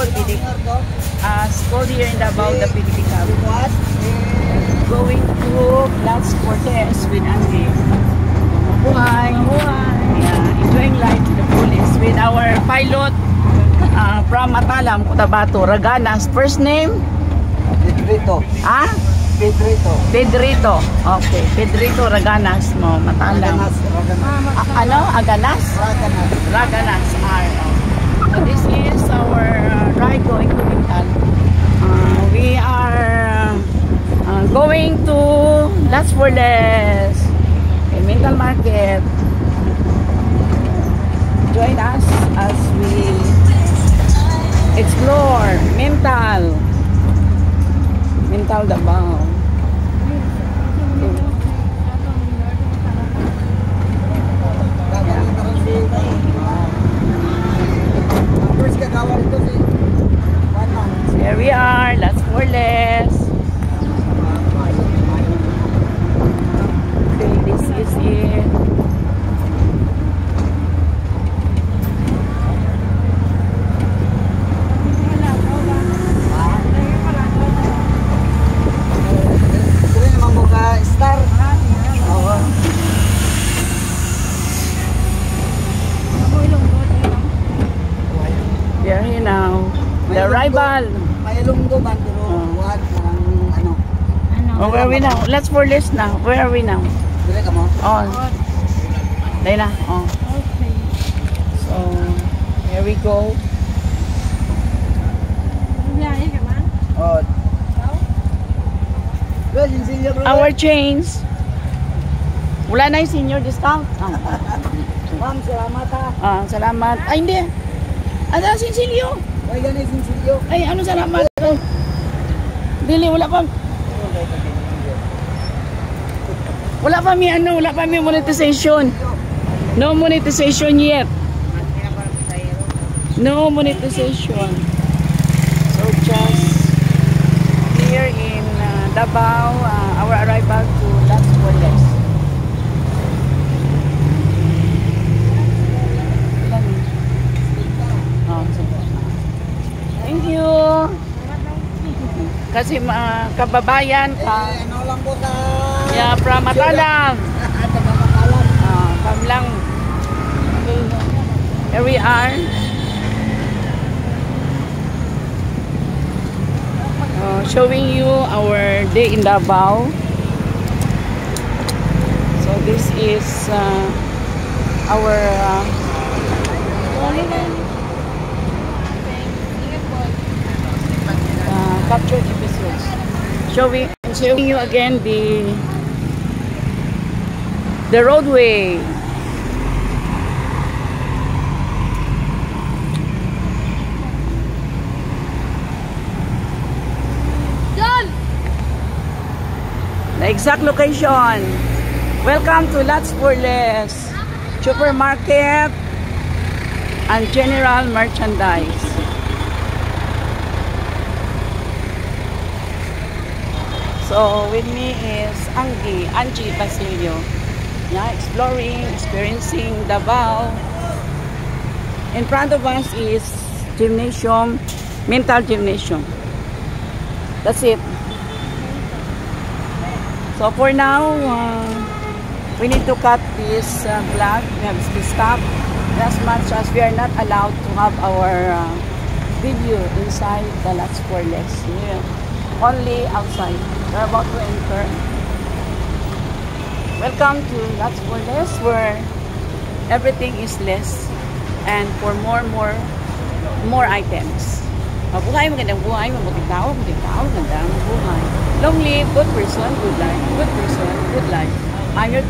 School here in Davao, the Philippine Cup. Going to Las Cortez with Andy. Mabuhay! Yeah, enjoying life to the fullest with our pilot from Matalam, Cotabato, Raganas. First name? Pedrito. Ah? Pedrito. Pedrito. Okay, Pedrito Raganas mo, Matalam. Ano? Aganas? Raganas. So this is our ride going to Mintal. We are going to Las Verdes in Mintal Market. Join us as we explore Mintal Davao. Here we are, Las Verdes. Okay, this is it. We are here now. The arrival. Oh, where are we now? Let's for list now. Where are we now? Oh. Layla. Oh. Okay. So, here we go. Our chains. Wala na yung senior discount. Ma'am, salamat ha. Salamat. Ay, hindi. Ano sinsilyo? Ay, yan ay sinsilyo. Ay, ano salamat? Dili, wala pa. Wala pa may monetization. No monetization yet. No monetization. So just here in Davao, our arrival to Las Verdes. Thank you. Kasi kababayan ka. Ano lang po sa... Yeah, from Matalam. From lang. Okay. Here we are. Showing you our day in Davao. So this is our captured episodes. Showing you again the roadway. The exact location. Welcome to Las Verdes Supermarket and General Merchandise. So with me is Angie Basilio. Yeah, exploring, experiencing Davao. In front of us is gymnasium, Mintal Gymnasium. That's it. So for now, we need to cut this vlog. We have to stop as much as we are not allowed to have our video inside the Las Verdes. Yeah. Only outside. We're about to enter. Welcome to Las Verdes, where everything is less and for more items. Mabuhay, magandang buhay, mabuting tao, magandang buhay. Long live, good person, good life. Good person, good life. I'm your